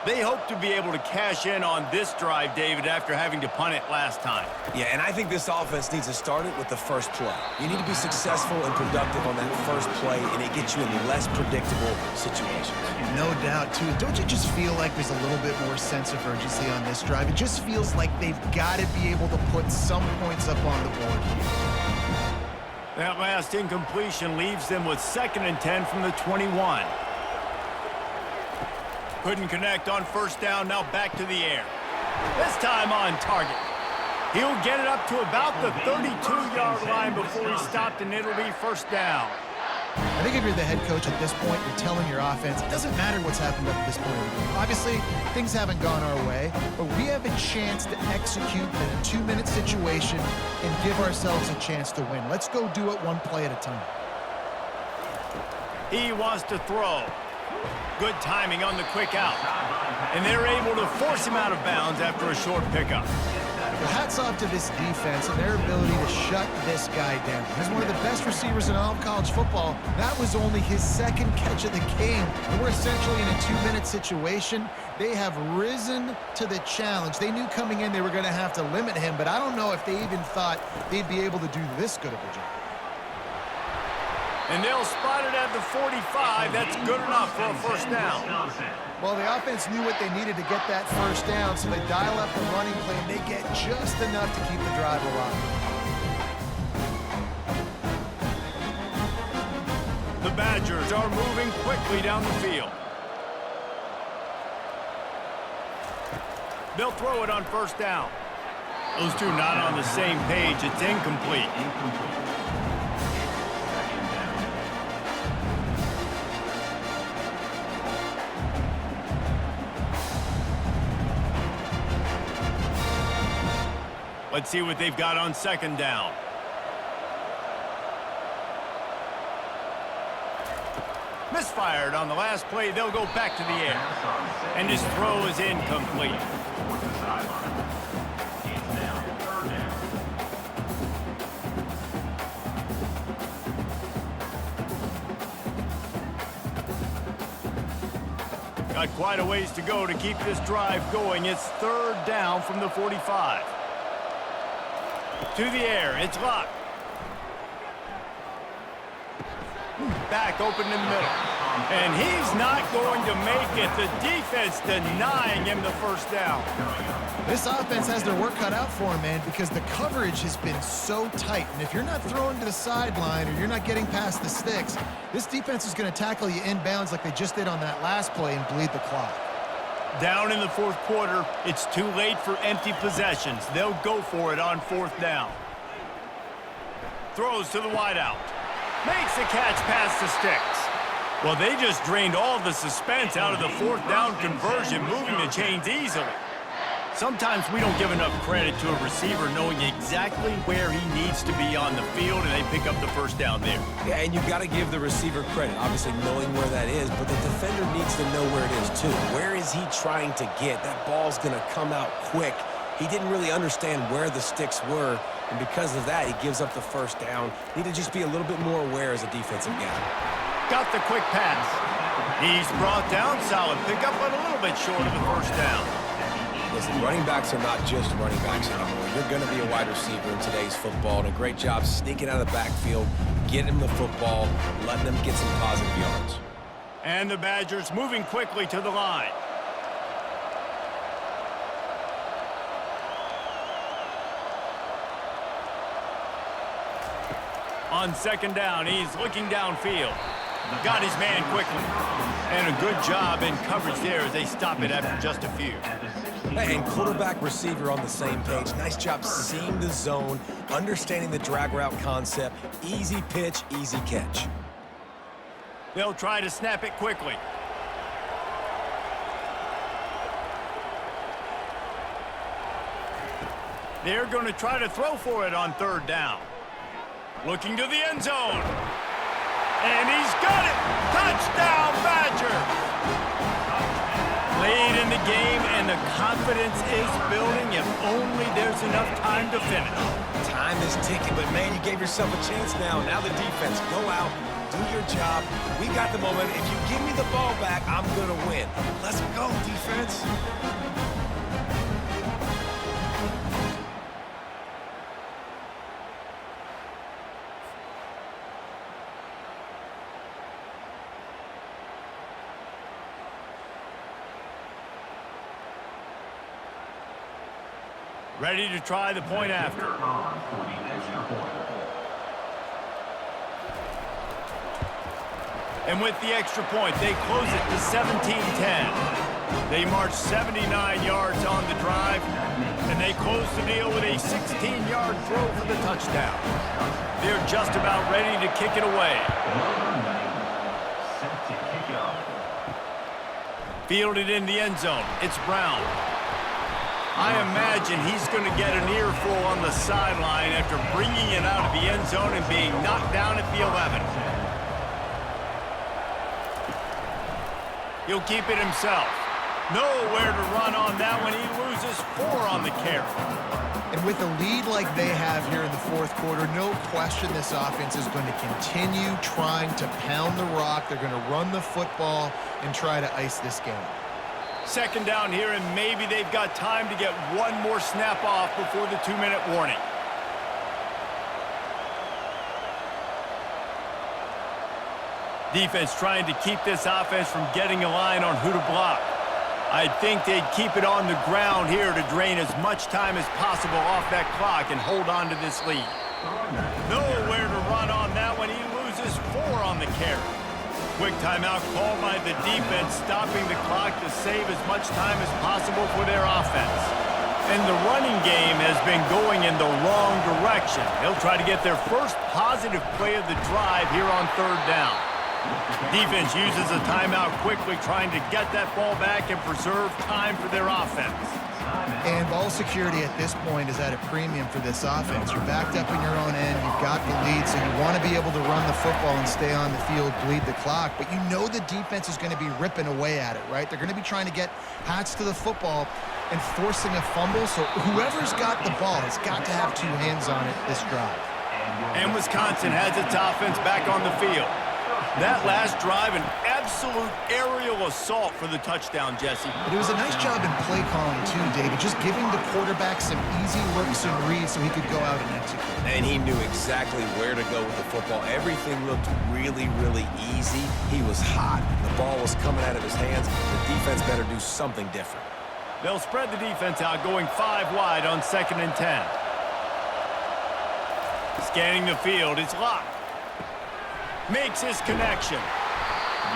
[SPEAKER 1] They hope to be able to cash in on this drive, David, after having to punt it last time.
[SPEAKER 2] Yeah, and I think this offense needs to start it with the first play. You need to be successful and productive on that first play, and it gets you in less predictable situations.
[SPEAKER 3] No doubt, too. Don't you just feel like there's a little bit more sense of urgency on this drive? It just feels like they've got to be able to put some points up on the board.
[SPEAKER 1] That last incompletion leaves them with 2nd and 10 from the 21. Couldn't connect on first down, now back to the air. This time on target. He'll get it up to about the 32-yard line before he stopped, and it'll be first down.
[SPEAKER 3] I think if you're the head coach at this point, you're telling your offense, it doesn't matter what's happened up to this point in the game. Obviously, things haven't gone our way, but we have a chance to execute in a 2-minute situation and give ourselves a chance to win. Let's go do it one play at a time.
[SPEAKER 1] He wants to throw. Good timing on the quick out. And they're able to force him out of bounds after a short pickup.
[SPEAKER 3] Well, hats off to this defense and their ability to shut this guy down. He's one of the best receivers in all of college football. That was only his 2nd catch of the game. And we're essentially in a 2-minute situation. They have risen to the challenge. They knew coming in they were going to have to limit him, but I don't know if they even thought they'd be able to do this good of a job.
[SPEAKER 1] And they'll spot it at the 45. That's good enough for a first down.
[SPEAKER 3] Well, the offense knew what they needed to get that first down, so they dial up the running play, and they get just enough to keep the drive alive.
[SPEAKER 1] The Badgers are moving quickly down the field. They'll throw it on first down. Those two not on the same page. It's incomplete. Let's see what they've got on 2nd down. Misfired on the last play. They'll go back to the air. And his throw is incomplete. Got quite a ways to go to keep this drive going. It's 3rd down from the 45. To the air, it's locked. Back open in the middle. And he's not going to make it. The defense denying him the first down.
[SPEAKER 3] This offense has their work cut out for him, man, because the coverage has been so tight. And if you're not throwing to the sideline or you're not getting past the sticks, this defense is going to tackle you inbounds like they just did on that last play and bleed the clock.
[SPEAKER 1] Down in the 4th quarter, it's too late for empty possessions. They'll go for it on 4th down. Throws to the wideout. Makes the catch past the sticks. Well, they just drained all the suspense out of the 4th down conversion, moving the chains easily. Sometimes we don't give enough credit to a receiver knowing exactly where he needs to be on the field, and they pick up the first down there.
[SPEAKER 2] Yeah, and you've got to give the receiver credit, obviously knowing where that is, but the defender needs to know where it is too. Where is he trying to get? That ball's going to come out quick. He didn't really understand where the sticks were, and because of that, he gives up the first down. Need to just be a little bit more aware as a defensive guy.
[SPEAKER 1] Got the quick pass. He's brought down. Solid pickup, but a little bit short of the first down.
[SPEAKER 2] Listen, running backs are not just running backs anymore. You're going to be a wide receiver in today's football, and a great job sneaking out of the backfield, getting him the football, letting them get some positive yards.
[SPEAKER 1] And the Badgers moving quickly to the line. On second down, he's looking downfield. Got his man quickly. And a good job in coverage there as they stop it after just a few.
[SPEAKER 2] And quarterback receiver on the same page. Nice job seeing the zone, understanding the drag route concept. Easy pitch, easy catch.
[SPEAKER 1] They'll try to snap it quickly. They're going to try to throw for it on third down. Looking to the end zone. And he's got it! Touchdown, Badger! Late in the game, and the confidence is building if only there's enough time to finish.
[SPEAKER 2] Time is ticking, but man, you gave yourself a chance now. Now the defense, go out, do your job. We got the moment. If you give me the ball back, I'm going to win. Let's go, defense.
[SPEAKER 1] Ready to try the point after. And with the extra point, they close it to 17-10. They march 79 yards on the drive, and they close the deal with a 16-yard throw for the touchdown. They're just about ready to kick it away. Fielded in the end zone. It's Brown. I imagine he's going to get an earful on the sideline after bringing it out of the end zone and being knocked down at the 11. He'll keep it himself. Nowhere to run on that one. He loses 4 on the carry.
[SPEAKER 3] And with a lead like they have here in the fourth quarter, no question this offense is going to continue trying to pound the rock. They're going to run the football and try to ice this game.
[SPEAKER 1] Second down here, and maybe they've got time to get one more snap off before the 2-minute warning. Defense trying to keep this offense from getting a line on who to block. I think they'd keep it on the ground here to drain as much time as possible off that clock and hold on to this lead. Nowhere to run on that one. He loses 4 on the carry. Quick timeout called by the defense, stopping the clock to save as much time as possible for their offense. And the running game has been going in the wrong direction. They'll try to get their first positive play of the drive here on third down. Defense uses a timeout quickly, trying to get that ball back and preserve time for their offense.
[SPEAKER 3] And ball security at this point is at a premium for this offense. You're backed up in your own end. You've got the lead, so you want to be able to run the football and stay on the field, bleed the clock. But you know the defense is going to be ripping away at it, right? They're going to be trying to get Hats to the football and forcing a fumble. So whoever's got the ball has got to have 2 hands on it this drive.
[SPEAKER 1] And Wisconsin has its offense back on the field. That last drive, an absolute aerial assault for the touchdown, Jesse.
[SPEAKER 3] But it was a nice job in play calling too, David, just giving the quarterback some easy looks and reads so he could go out and execute.
[SPEAKER 2] And he knew exactly where to go with the football. Everything looked really, really easy. He was hot. The ball was coming out of his hands. The defense better do something different.
[SPEAKER 1] They'll spread the defense out, going 5 wide on 2nd and 10. Scanning the field, it's locked. Makes his connection.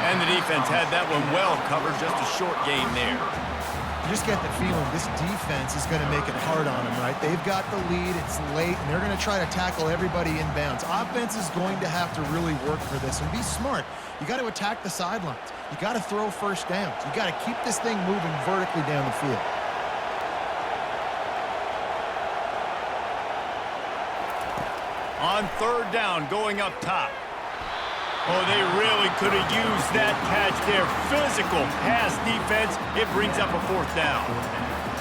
[SPEAKER 1] And the defense had that one well covered, just a short game there.
[SPEAKER 3] You just get the feeling this defense is going to make it hard on them, right? They've got the lead, it's late, and they're going to try to tackle everybody inbounds. Offense is going to have to really work for this and be smart. You got to attack the sidelines. You got to throw first downs. You got to keep this thing moving vertically down the field.
[SPEAKER 1] On third down, going up top. Oh, they really could have used that catch there. Physical pass defense. It brings up a 4th down.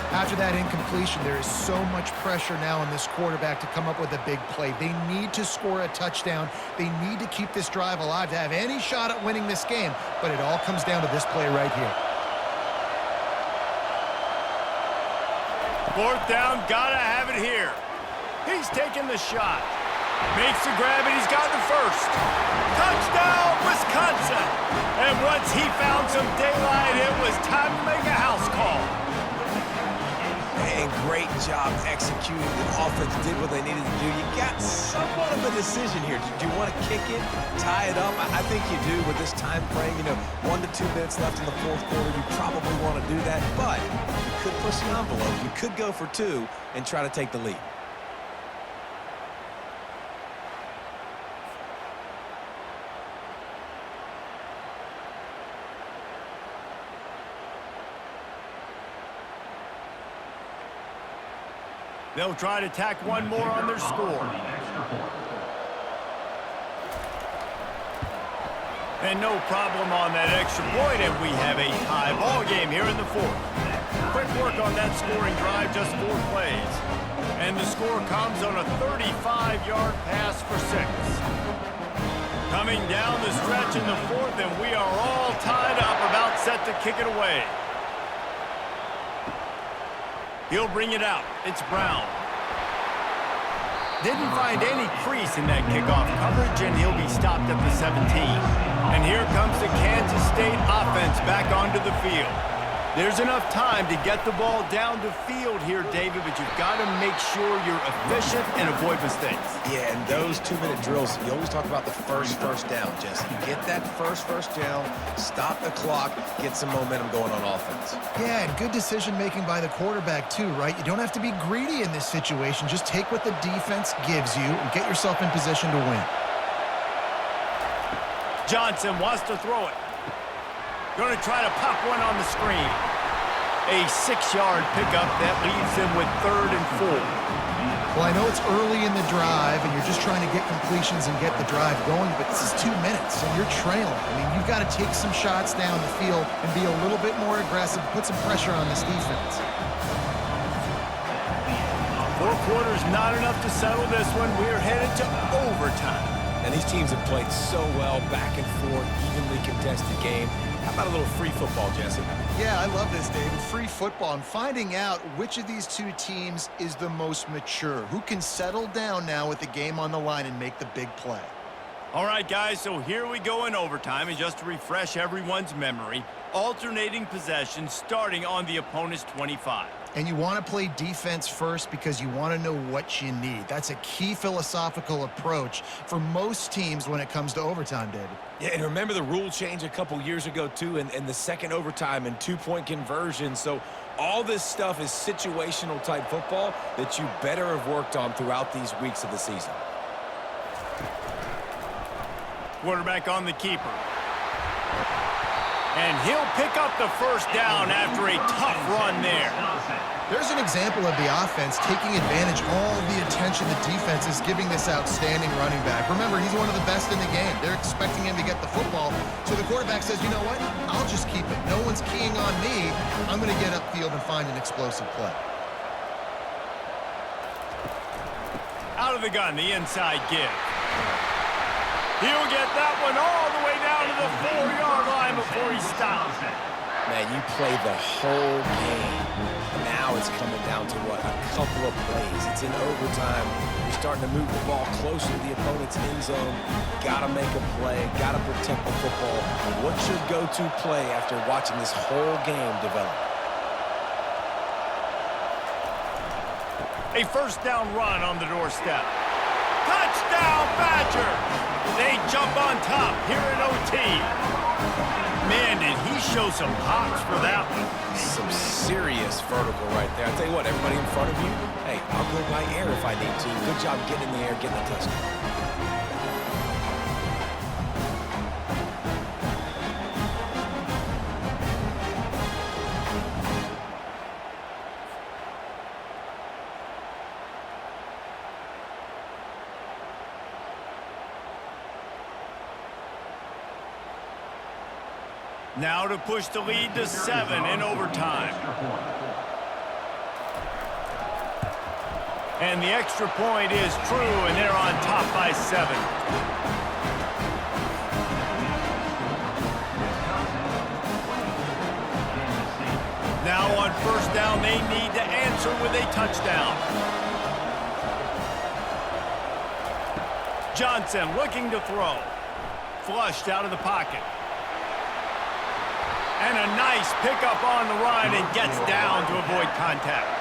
[SPEAKER 3] After that incompletion, there is so much pressure now on this quarterback to come up with a big play. They need to score a touchdown. They need to keep this drive alive to have any shot at winning this game. But it all comes down to this play right here.
[SPEAKER 1] 4th down, gotta have it here. He's taking the shot. Makes the grab, and he's got the first. Touchdown, Wisconsin! And once he found some daylight, it was time to make a house call.
[SPEAKER 2] And great job executing. The offense did what they needed to do. You got somewhat of a decision here. Do you want to kick it, tie it up? I think you do with this time frame. 1 to 2 minutes left in the 4th quarter. You probably want to do that, but you could push the envelope. You could go for 2 and try to take the lead.
[SPEAKER 1] They'll try to tack one more on their score. And no problem on that extra point, and we have a tie ball game here in the 4th. Quick work on that scoring drive, just 4 plays. And the score comes on a 35-yard pass for 6. Coming down the stretch in the 4th, and we are all tied up, about set to kick it away. He'll bring it out. It's Brown. Didn't find any crease in that kickoff coverage, and he'll be stopped at the 17. And here comes the Kansas State offense back onto the field. There's enough time to get the ball down the field here, David, but you've got to make sure you're efficient and avoid mistakes.
[SPEAKER 2] Yeah, and those 2-minute drills, you always talk about the first down, Jesse. Get that first down, stop the clock, get some momentum going on offense.
[SPEAKER 3] Yeah, and good decision-making by the quarterback, too, right? You don't have to be greedy in this situation. Just take what the defense gives you and get yourself in position to win.
[SPEAKER 1] Johnson wants to throw it. Going to try to pop one on the screen. A 6-yard pickup that leaves him with 3rd and 4.
[SPEAKER 3] Well, I know it's early in the drive, and you're just trying to get completions and get the drive going, but this is 2 minutes, and you're trailing. I mean, you've got to take some shots down the field and be a little bit more aggressive, put some pressure on this defense.
[SPEAKER 1] 4 quarters, not enough to settle this one. We're headed to overtime.
[SPEAKER 2] And these teams have played so well, back and forth, evenly contested game. How about a little free football, Jesse?
[SPEAKER 3] Yeah, I love this, David. Free football. I'm finding out which of these 2 teams is the most mature, who can settle down now with the game on the line and make the big play.
[SPEAKER 1] All right, guys, so here we go in overtime, and just to refresh everyone's memory, alternating possessions starting on the opponent's 25.
[SPEAKER 3] And you want to play defense first because you want to know what you need. That's a key philosophical approach for most teams when it comes to overtime, David.
[SPEAKER 2] Yeah, and remember the rule change a couple years ago, too, and the second overtime and 2-point conversion. So all this stuff is situational type football that you better have worked on throughout these weeks of the season.
[SPEAKER 1] Quarterback on the keeper. And he'll pick up the first down after a tough run there.
[SPEAKER 3] There's an example of the offense taking advantage of all the attention the defense is giving this outstanding running back. Remember, he's one of the best in the game. They're expecting him to get the football. So the quarterback says, you know what? I'll just keep it. No one's keying on me. I'm going to get upfield and find an explosive play.
[SPEAKER 1] Out of the gun, the inside give. He'll get that one all the way down to the 4-yard line before he stops.
[SPEAKER 2] Man, you play the whole game. Now it's coming down to, what, a couple of plays. It's in overtime. You're starting to move the ball closer to the opponent's end zone. Got to make a play. Got to protect the football. What's your go-to play after watching this whole game develop?
[SPEAKER 1] A first down run on the doorstep. Touchdown, Badger! They jump on top here in OT. Man, did he show some hops for that one.
[SPEAKER 2] Some serious vertical right there. I tell you what, everybody in front of you, hey, I'll go by air if I need to. Good job getting in the air, getting the touchdown.
[SPEAKER 1] Now to push the lead to 7 in overtime. And the extra point is true, and they're on top by 7. Now on first down, they need to answer answer with a touchdown. Johnson looking to throw. Flushed out of the pocket. And a nice pickup on the run and gets down to avoid contact.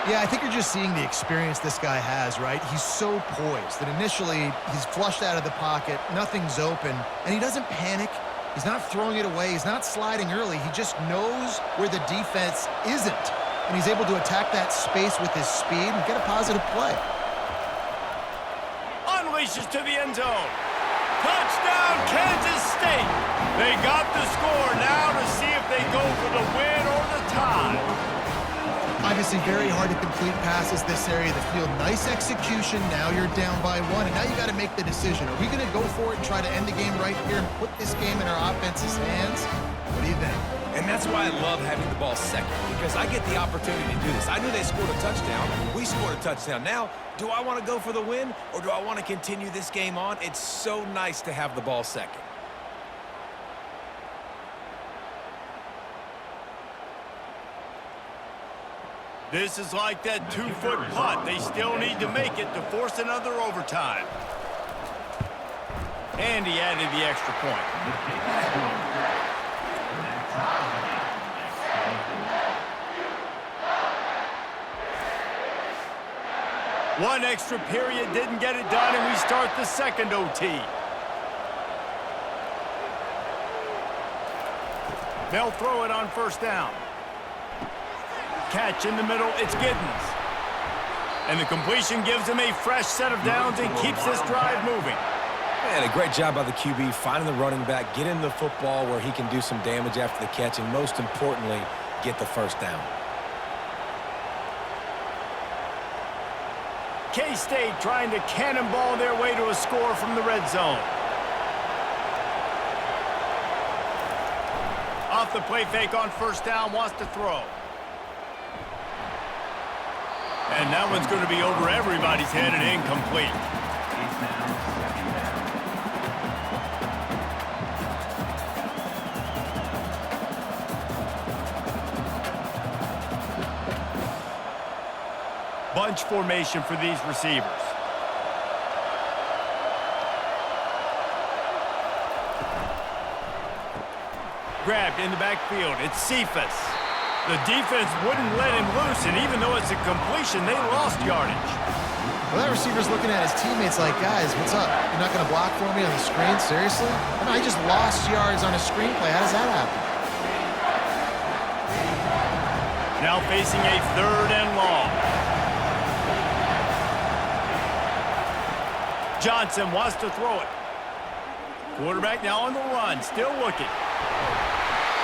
[SPEAKER 3] Yeah, I think you're just seeing the experience this guy has, right? He's so poised that initially he's flushed out of the pocket, nothing's open, and he doesn't panic. He's not throwing it away. He's not sliding early. He just knows where the defense isn't, and he's able to attack that space with his speed and get a positive play.
[SPEAKER 1] Unleashes to the end zone. Touchdown, Kansas State. They got the score now to see if they go for the win or the tie.
[SPEAKER 3] Obviously very hard to complete passes this area of the field. Nice execution. Now you're down by one, and now you got to make the decision. Are we going to go for it and try to end the game right here and put this game in our offense's hands? What do you think?
[SPEAKER 2] And that's why I love having the ball second, because I get the opportunity to do this. I knew they scored a touchdown. We scored a touchdown. Now, do I want to go for the win, or do I want to continue this game on? It's so nice to have the ball second.
[SPEAKER 1] This is like that 2-foot putt. They still need to make it to force another overtime. And he added the extra point. One extra period didn't get it done, and we start the second OT. They'll throw it on first down. Catch in the middle, it's Giddens. And the completion gives him a fresh set of downs and keeps this drive moving.
[SPEAKER 2] Man, a great job by the QB, finding the running back, getting the football where he can do some damage after the catch, and most importantly, get the first down.
[SPEAKER 1] K-State trying to cannonball their way to a score from the red zone. Off the play fake on first down, wants to throw. And that one's going to be over everybody's head and incomplete. Bunch formation for these receivers. Grabbed in the backfield. It's Cephas. The defense wouldn't let him loose, and even though it's a completion, they lost yardage.
[SPEAKER 3] Well, that receiver's looking at his teammates like, guys, what's up? You're not going to block for me on the screen? Seriously? No, I just lost yards on a screenplay. How does that happen?
[SPEAKER 1] Now facing a 3rd and long. Johnson wants to throw it. Quarterback now on the run, still looking.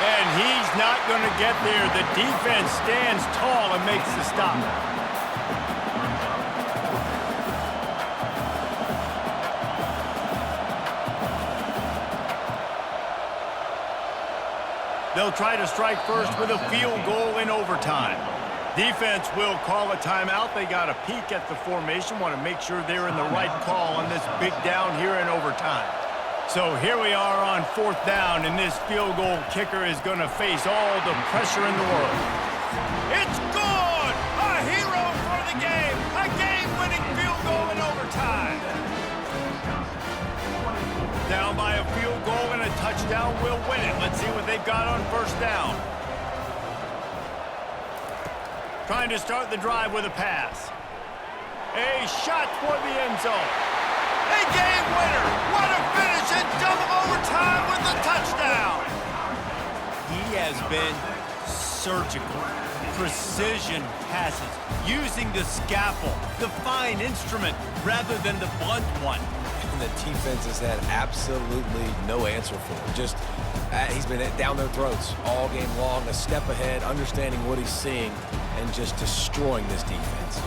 [SPEAKER 1] And he's not going to get there. The defense stands tall and makes the stop. They'll try to strike first with a field goal in overtime. Defense will call a timeout. They got a peek at the formation, want to make sure they're in the right call on this big down here in overtime. So here we are on 4th down, and this field goal kicker is going to face all the pressure in the world. It's good! A hero for the game! A game-winning field goal in overtime! Down by a field goal and a touchdown will win it. Let's see what they've got on first down. Trying to start the drive with a pass. A shot toward the end zone. A game winner! What a finish in double overtime with the touchdown! He has been surgical. Precision passes, using the scalpel, the fine instrument, rather than the blunt one.
[SPEAKER 2] And the defense has had absolutely no answer for him. Just, he's been down their throats all game long, a step ahead, understanding what he's seeing, and just destroying this defense.